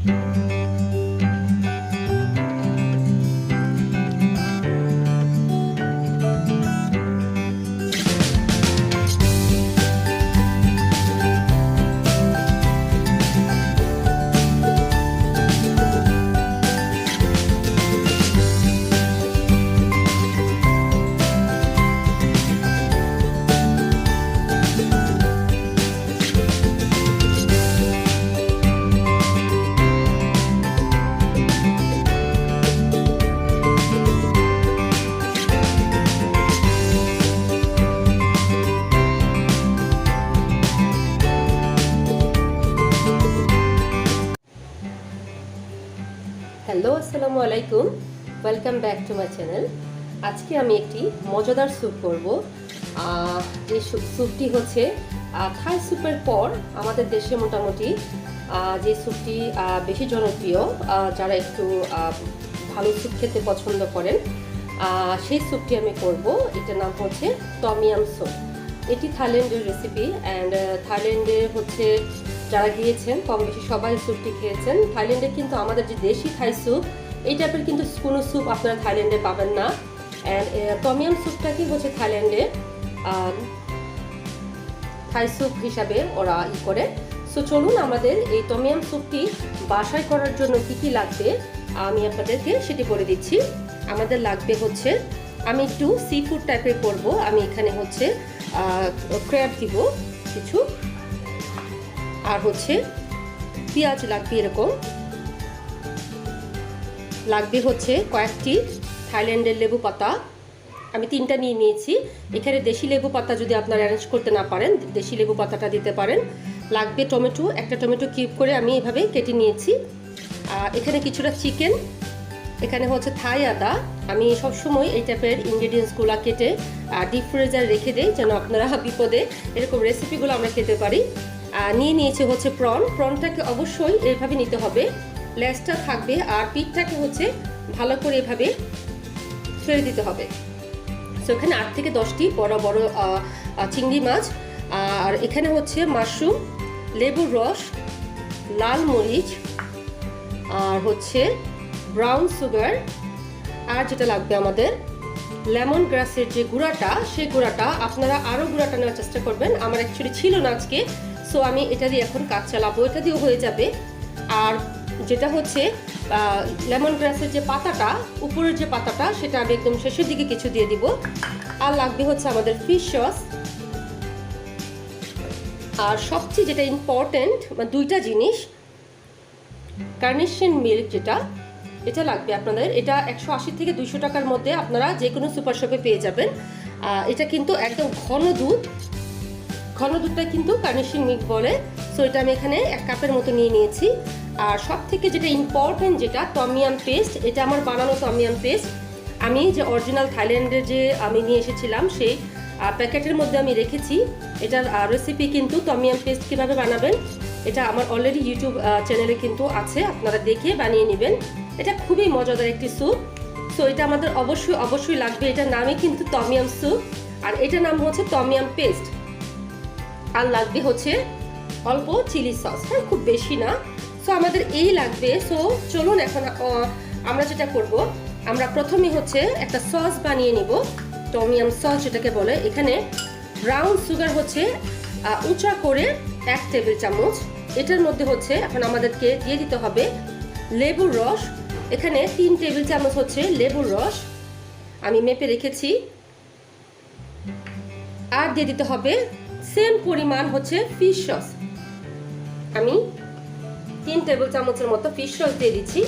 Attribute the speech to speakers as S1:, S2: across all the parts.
S1: Hello, আসসালামু আলাইকুম। Welcome back to my channel. আজকে আমি একটি মজাদার স্যুপ করব। যে স্যুপটি হচ্ছে থাই স্যুপের পর আমাদের দেশে মোটামুটি যে স্যুপটি বেশি জনপ্রিয়, যারা একটু ভালো স্যুপ খেতে পছন্দ করেন, সেই স্যুপটি আমি করব। এটার নাম হচ্ছে টম ইয়াম স্যুপ। এটি থাইল্যান্ডের রেসিপি অ্যান্ড থাইল্যান্ডে হচ্ছে যারা গিয়েছেন কম বেশি সবাই স্যুপটি খেয়েছেন। থাইল্যান্ডে কিন্তু আমাদের যে দেশি থাই স্যুপ, এই টাইপের কিন্তু কোনো স্যুপ আপনারা থাইল্যান্ডে পাবেন না। অ্যান্ড টম ইয়াম স্যুপটাকে হচ্ছে থাইল্যান্ডে থাই স্যুপ হিসাবে ওরা করে। সো চলুন আমাদের এই টম ইয়াম স্যুপটি বাসায় করার জন্য কি কি লাগবে আমি আপনাদেরকে সেটি বলে দিচ্ছি। আমাদের লাগবে হচ্ছে, আমি একটু সি ফুড টাইপের করব। আমি এখানে হচ্ছে ক্র্যাব দিব কিছু, আর হচ্ছে পেঁয়াজ লাগবে, এরকম লাগবে হচ্ছে কয়েকটি থাইল্যান্ডের লেবু পাতা। আমি 3টা নিয়ে নিয়েছি। এখানে দেশি লেবু পাতা যদি আপনারা অ্যারেঞ্জ করতে না পারেন, দেশি লেবু পাতাটা দিতে পারেন। লাগবে টমেটো, একটা টমেটো কিউব করে আমি এভাবে কেটে নিয়েছি। এখানে কিছুটা চিকেন, এখানে হচ্ছে থাই আদা। আমি সবসময় এই টাইপের ইনগ্রেডিয়েন্টসগুলো কেটে ডিপ ফ্রিজার রেখে দিই, যেন আপনারা বিপদে এরকম রেসিপিগুলো আমরা খেতে পারি। নিয়ে নিয়েছে হচ্ছে প্রনটাকে অবশ্যই এইভাবে নিতে হবে, লেজটা থাকবে আর পিঠটাকে হচ্ছে ভালো করে এভাবে ছেড়ে দিতে হবে। সো এখানে 8 থেকে 10টি বড় বড় চিংড়ি মাছ, আর এখানে হচ্ছে মাশরুম, লেবুর রস, লাল মরিচ, আর হচ্ছে ব্রাউন সুগার, আর যেটা লাগবে আমাদের লেমন গ্রাসের যে গুঁড়াটা, সেই গুঁড়াটা আপনারা আরও গুঁড়াটা নেওয়ার চেষ্টা করবেন। আমার অ্যাকচুয়ালি ছিল না আজকে, সো আমি এটা দিয়ে এখন কাজ চালাবো, এটা দিয়েও হয়ে যাবে। আর যেটা হচ্ছে লেমন গ্রাসের যে পাতাটা, উপরের যে পাতাটা, সেটা আমি একদম শেষের দিকে কিছু দিয়ে দিব। আর লাগবে হচ্ছে আমাদের ফিশ সস। আর সবচেয়ে যেটা ইম্পর্টেন্ট, 2টা জিনিস, কার্নেশন মিল্ক, এটা লাগবে আপনাদের। এটা 180 থেকে 200 টাকার মধ্যে আপনারা যে কোনো সুপার শপে পেয়ে যাবেন। এটা কিন্তু একদম ঘন দুধটা কিন্তু কার্নেশন মিল্ক বলে। সো এটা আমি এখানে 1 কাপের মতো নিয়ে নিয়েছি। আর সব থেকে যেটা ইম্পর্টেন্ট, যেটা টম ইয়াম পেস্ট, এটা আমার বানানো টম ইয়াম পেস্ট। আমি যে অরিজিনাল থাইল্যান্ডের যে আমি নিয়ে এসেছিলাম, সেই প্যাকেটের মধ্যে আমি রেখেছি। এটার রেসিপি কিন্তু টম ইয়াম পেস্ট কীভাবে বানাবেন, এটা আমার অলরেডি ইউটিউব চ্যানেলে কিন্তু আছে, আপনারা দেখে বানিয়ে নেবেন। এটা খুবই মজাদার একটি স্যুপ। সো এটা আমাদের অবশ্যই লাগবে। এটার নামই কিন্তু টম ইয়াম স্যুপ, আর এটার নাম হচ্ছে টম ইয়াম পেস্ট। আর লাগবে হচ্ছে অল্প চিলি সস, হ্যাঁ, খুব বেশি না। সো আমাদের এই লাগবে। সো চলুন এখন আমরা যেটা করব, আমরা প্রথমে হচ্ছে একটা সস বানিয়ে নিব, টম ইয়াম সস যেটাকে বলে। এখানে ব্রাউন সুগার হচ্ছে উঁচা করে 1 টেবিল চামচ। এটার মধ্যে হচ্ছে এখন আমাদেরকে দিয়ে দিতে হবে লেবুর রস। এখানে 3 টেবিল চামচ হচ্ছে লেবুর রস আমি মেপে রেখেছি। আর দিয়ে দিতে হবে সেম পরিমাণ হচ্ছে ফিশ সস। আমি 3 টেবিল চামচের মতো ফিশ সস দিয়ে দিচ্ছি।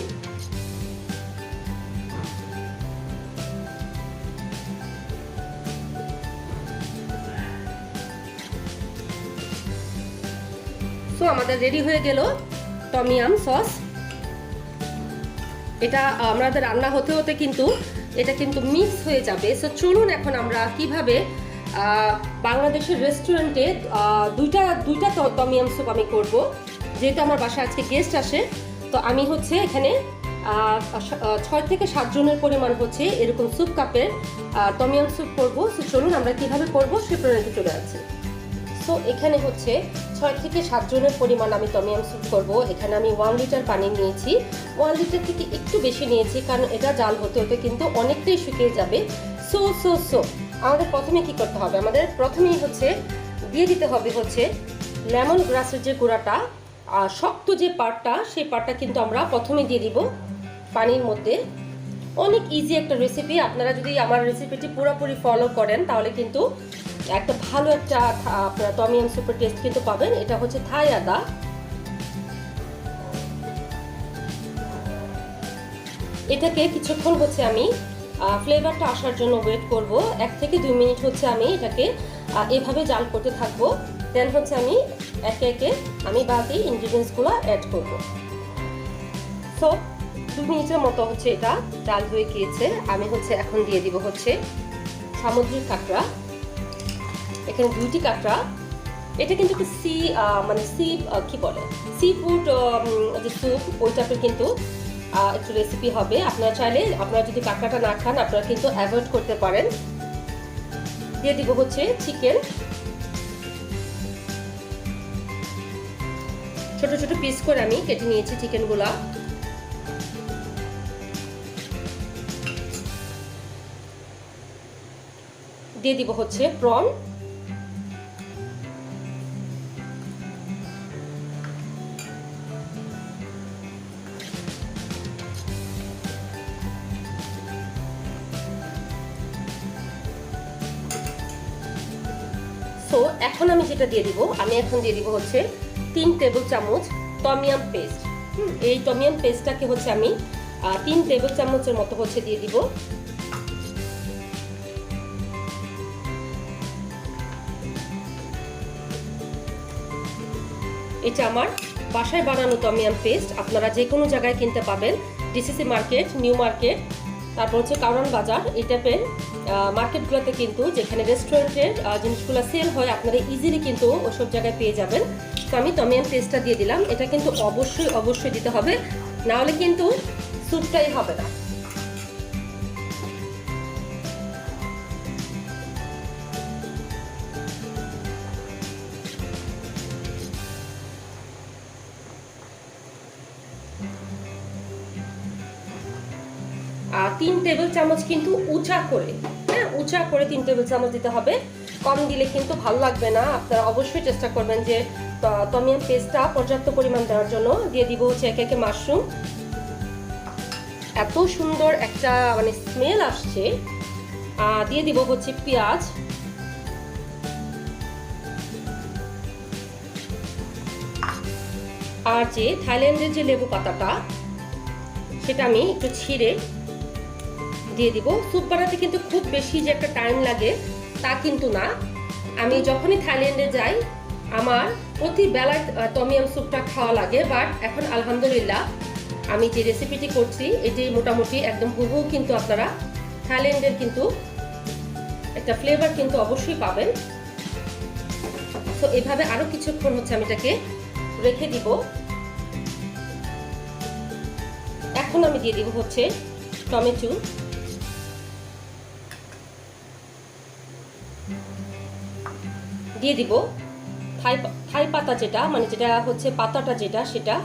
S1: সো আমাদের রেডি হয়ে গেল টম ইয়াম সস। এটা আমাদের রান্না হতে হতে কিন্তু এটা কিন্তু মিক্স হয়ে যাবে। সো চলুন এখন আমরা কিভাবে বাংলাদেশের রেস্টুরেন্টে দুইটা টম ইয়াম স্যুপ আমি করব। যেহেতু আমার বাসায় আজকে গেস্ট আসে, তো আমি হচ্ছে এখানে 6 থেকে 7 জনের পরিমাণ হচ্ছে এরকম স্যুপ কাপের টম ইয়াম স্যুপ করবো। সো চলুন আমরা কিভাবে করবো সে প্রণালীতে চলে যাচ্ছি। সো সো এখানে হচ্ছে 6 থেকে 7 জনের পরিমাণ আমি টমিয়াম স্যুপ করব। এখানে আমি 1 লিটার পানি নিয়েছি, 1 লিটার থেকে একটু বেশি নিয়েছি, কারণ এটা জাল হতে হতে কিন্তু অনেকটাই শুকিয়ে যাবে। সো আমাদের প্রথমে কি করতে হবে, আমাদের প্রথমেই হচ্ছে দিয়ে দিতে হবে হচ্ছে লেমন গ্রাসের যে গুঁড়াটা, শক্ত যে পার্টটা, সেই পার্টটা কিন্তু আমরা প্রথমে দিয়ে দিব পানির মধ্যে। অনেক ইজি একটা রেসিপি, আপনারা যদি আমার রেসিপিটি পুরোপুরি ফলো করেন তাহলে কিন্তু একটা ভালো একটা আপনারা টমিয়াম স্যুপের টেস্ট কিন্তু পাবেন। এটা হচ্ছে থাই আদা। এটাকে কিছুক্ষণ হচ্ছে আমি ফ্লেভারটা আসার জন্য ওয়েট করব, 1 থেকে 2 মিনিট হচ্ছে আমি এটাকে এভাবে জাল করতে থাকবো। দেন হচ্ছে আমি একে একে আমি বাকি ইনগ্রিডিয়েন্টসগুলো অ্যাড করব। সো 2 মিনিটের মতো হচ্ছে এটা জাল হয়ে গিয়েছে। আমি হচ্ছে এখন দিয়ে দিব হচ্ছে সামুদ্রিক কাঁকড়া। এখানে 2টি কাঁকড়া। এটা কিন্তু একটু কি বলে সি ফুড যে স্যুপ, ওই টাইপের কিন্তু একটু রেসিপি হবে। আপনারা চাইলে, আপনারা যদি কাঁকড়াটা না খান আপনারা কিন্তু অ্যাভয়েড করতে পারেন। দিয়ে দিব হচ্ছে চিকেন, ছোট ছোট পিস করে আমি কেটে নিয়েছি চিকেনগুলা। দিয়ে দিব হচ্ছে প্রন, সো এখন আমি যেটা দিয়ে দিব, আমি এখন দিয়ে দিব হচ্ছে 3 টেবিল চামচ টমিয়াম পেস্ট। এই টমিয়াম পেস্টটাকে হচ্ছে আমি 3 টেবিল চামচের মতো হচ্ছে দিয়ে দিব। এটা আমার বাসায় বানানো টমিয়াম পেস্ট, আপনারা যে কোনো জায়গায় কিনতে পাবেন, ডিসিসি মার্কেট, নিউ মার্কেট, তারপর হচ্ছে কারণ বাজার, এই টাইপের মার্কেটগুলোতে কিন্তু যেখানে রেস্টুরেন্টের জিনিসগুলো সেল হয় আপনারা ইজিলি কিন্তু ওসব জায়গায় পেয়ে যাবেন। তো আমি টমিয়াম পেস্টটা দিয়ে দিলাম। এটা কিন্তু অবশ্যই দিতে হবে, না হলে কিন্তু স্যুপটাই হবে না। আর 3 টেবিল চামচ কিন্তু উঁচা করে, হ্যাঁ উঁচা করে 3 টেবিল চামচ দিতে হবে, কম দিলে কিন্তু ভালো লাগবে না। আপনারা অবশ্যই চেষ্টা করবেন যে টমিয়াম পেস্টটা পর্যাপ্ত পরিমাণ দেওয়ার জন্য। দিয়ে দিব হচ্ছে একে একে মাশরুম। এত সুন্দর একটা মানে স্মেল আসছে। দিয়ে দিব হচ্ছে পেঁয়াজ, আর যে থাইল্যান্ডের যে লেবু পাতাটা সেটা আমি একটু ছিঁড়ে দিয়ে দিব। স্যুপ বানাতে কিন্তু খুব বেশি যে একটা টাইম লাগে তা কিন্তু না। আমি যখনই থাইল্যান্ডে যাই আমার প্রতি বেলায় টমিয়াম স্যুপটা খাওয়া লাগে, বাট এখন আলহামদুলিল্লাহ আমি যে রেসিপিটি করছি এটি মোটামুটি একদম হুবহু কিন্তু আপনারা থাইল্যান্ডের কিন্তু একটা ফ্লেভার কিন্তু অবশ্যই পাবেন। তো এভাবে আরো কিছুক্ষণ হচ্ছে আমি এটাকে রেখে দিব। এখন আমি দিয়ে দিব হচ্ছে টমেটো, দিয়ে দিব থাই পাতা, যেটা মানে যেটা হচ্ছে পাতাটা যেটা সেটা।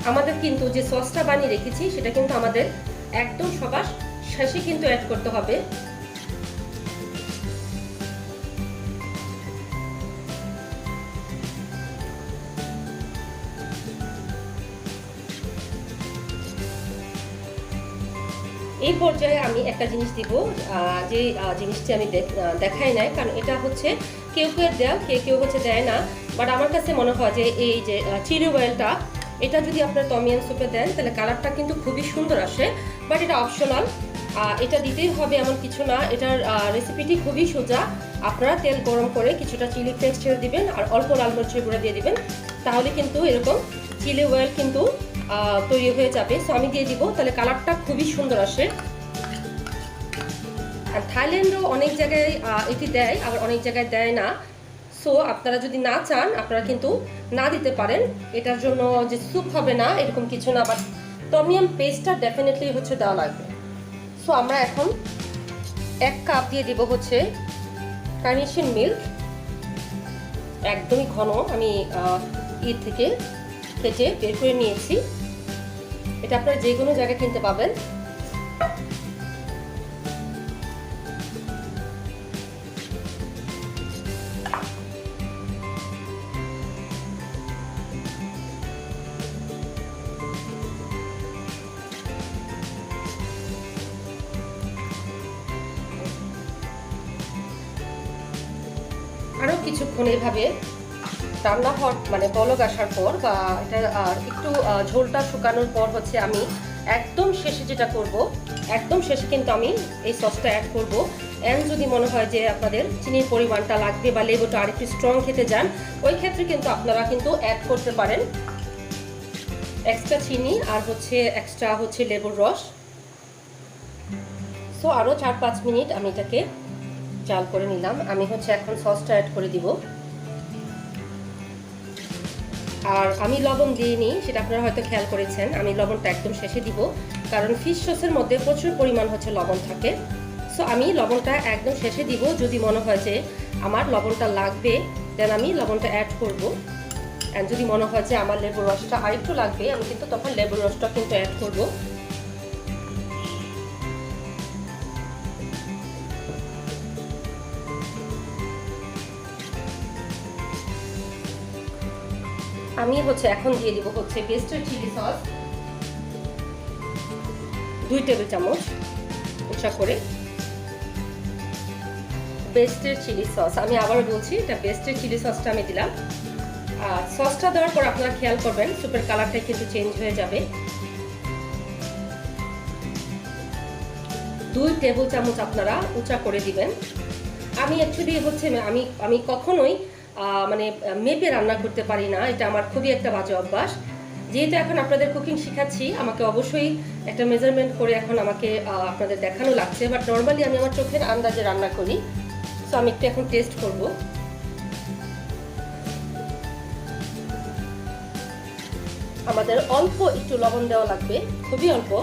S1: আমাদের কিন্তু যে সসটা বানিয়ে রেখেছি সেটা কিন্তু আমাদের একদম সবার শেষে কিন্তু অ্যাড করতে হবে। এই পর্যায়ে আমি একটা জিনিস দিব, যে জিনিসটি আমি দেখাই নাই, কারণ এটা হচ্ছে কেউ দেয়, কেউ হচ্ছে দেয় না। বাট আমার কাছে মনে হয় যে এই যে চিলি অয়েলটা, এটা যদি আপনার টমিয়াম স্যুপে দেন তাহলে কালারটা কিন্তু খুবই সুন্দর আসে। বাট এটা অপশনাল, এটা দিতেই হবে এমন কিছু না। এটার রেসিপিটি খুবই সোজা। আপনারা তেল গরম করে কিছুটা চিলি ফ্লেক্স ছেড়ে দিবেন আর অল্প লাল মরিচের গুঁড়া দিয়ে দিবেন, তাহলে কিন্তু এরকম চিলি অয়েল কিন্তু তৈরি হয়ে যাবে। সো আমি দিয়ে দিব, তাহলে কালারটা খুবই সুন্দর আসে। আর থাইল্যান্ডও অনেক জায়গায় এটি দেয়, আবার অনেক জায়গায় দেয় না। সো আপনারা যদি না চান আপনারা কিন্তু না দিতে পারেন, এটার জন্য যে স্যুপ হবে না এরকম কিছু না, বাট টমিয়াম পেস্টটা ডেফিনেটলি হচ্ছে দেওয়া লাগবে। সো আমরা এখন 1 কাপ দিয়ে দিব হচ্ছে কার্নেশন মিল্ক, একদমই ঘন, আমি থেকে কেটে বের করে নিয়েছি। এটা আপনারা যে কোনো জায়গায় কিনতে পাবেন। আরও কিছুক্ষণ এইভাবে রান্না হওয়ার মানে বলক আসার পর বা এটা একটু ঝোলটা শুকানোর পর হচ্ছে আমি একদম শেষে যেটা করব, একদম শেষে কিন্তু আমি এই সসটা অ্যাড করব। এন্ড যদি মনে হয় যে আপনাদের চিনির পরিমাণটা লাগবে বা লেবুটা আর একটু স্ট্রং খেতে যান, ওই ক্ষেত্রে কিন্তু আপনারা কিন্তু অ্যাড করতে পারেন এক্সট্রা চিনি আর হচ্ছে এক্সট্রা হচ্ছে লেবুর রস। সো আরও 4-5 মিনিট আমি এটাকে জাল করে নিলাম। আমি হচ্ছে এখন সসটা অ্যাড করে দিব। আর আমি লবণ দিইনি, সেটা আপনারা হয়তো খেয়াল করেছেন, আমি লবণটা একদম শেষে দিব, কারণ ফিশ সসের মধ্যে প্রচুর পরিমাণ হচ্ছে লবণ থাকে। সো আমি লবণটা একদম শেষে দিব। যদি মনে হয় যে আমার লবণটা লাগবে, দেন আমি লবণটা অ্যাড করব। অ্যান্ড যদি মনে হয় যে আমার লেবুর রসটা আরেকটু লাগবে, আমি কিন্তু তখন লেবুর রসটা কিন্তু অ্যাড করব। আমি হচ্ছে এখন দিয়ে দিব হচ্ছে বেস্টের চিলি সস 2 টেবিল চামচ উঁচা করে। বেস্টের চিলি সস, আমি আবার বলছি, এটা বেস্টের চিলি সসটা আমি দিলাম। আর সসটা দেওয়ার পর আপনারা খেয়াল করবেন সুপের কালারটা কিন্তু চেঞ্জ হয়ে যাবে। 2 টেবিল চামচ আপনারা উঁচা করে দিবেন। আমি অ্যাকচুয়ালি হচ্ছে আমি কখনোই মানে মেপে রান্না করতে পারি না, এটা আমার খুবই একটা বাজে অভ্যাস। যেহেতু এখন আপনাদের কুকিং শেখাচ্ছি, আমাকে অবশ্যই একটা মেজারমেন্ট করে এখন আমাকে আপনাদের দেখানো লাগছে, বাট নর্মালি আমি আমার চোখের আন্দাজে রান্না করি। সো আমি একটু এখন টেস্ট করব। আমাদের অল্প একটু লবণ দেওয়া লাগবে, খুবই অল্প।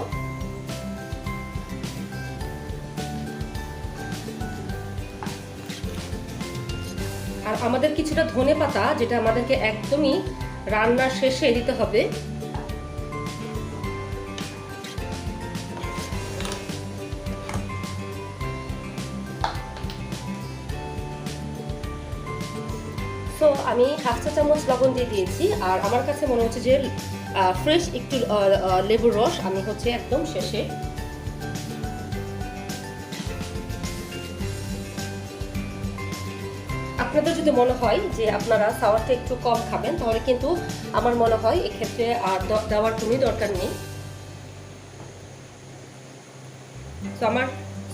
S1: আর আমাদের কিছুটা ধনে পাতা, যেটা আমাদেরকে একদমই রান্নার শেষে দিতে হবে। সো আমি 1/2 চা চামচ লবণ দিয়ে দিয়েছি। আর আমার কাছে মনে হচ্ছে যে ফ্রেশ একটু লেবুর রস আমি হচ্ছে একদম শেষে। আপনাদের যদি মনে হয় যে আপনারা সাওয়ারটা একটু কম খাবেন, তাহলে কিন্তু আমার মনে হয় এক্ষেত্রে আর দেওয়ার কোনো দরকার নেই। তো আমার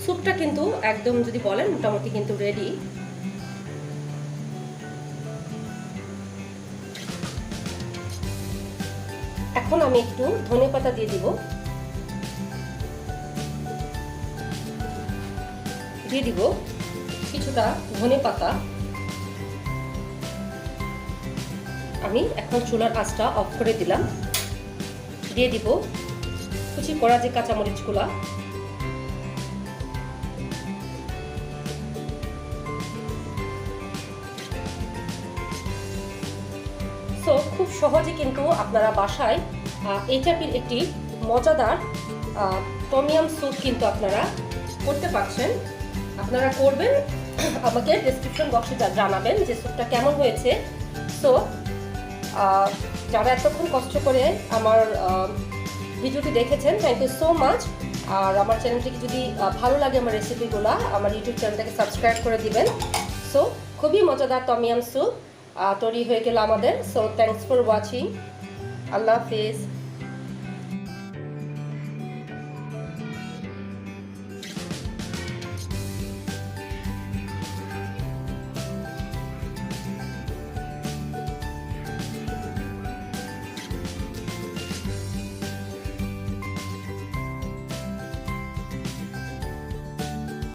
S1: স্যুপটা কিন্তু একদম যদি বলেন মোটামুটি কিন্তু রেডি। এখন আমি একটু ধনেপাতা দিয়ে দিব, কিছুটা ধনেপাতা। আমি এখন চুলার আঁচটা অফ করে দিলাম। দিয়ে দিব কুচি করা যে কাঁচামরিচগুলা। সো খুব সহজে কিন্তু আপনারা বাসায় এই টাইপের একটি মজাদার টমিয়াম স্যুপ কিন্তু আপনারা করতে পারছেন। আপনারা করবেন, আমাকে ডেসক্রিপশন বক্সে জানাবেন যে স্যুপটা কেমন হয়েছে। সো যারা এতক্ষণ কষ্ট করে আমার ভিডিওটি দেখেছেন, থ্যাংক ইউ সো মাচ। আর আমার চ্যানেলটিকে যদি ভালো লাগে আমার রেসিপিগুলো, আমার ইউটিউব চ্যানেলটাকে সাবস্ক্রাইব করে দিবেন। সো খুবই মজাদার টমিয়াম স্যুপ তৈরি হয়ে গেল আমাদের। So thanks for watching. Allah Hafiz.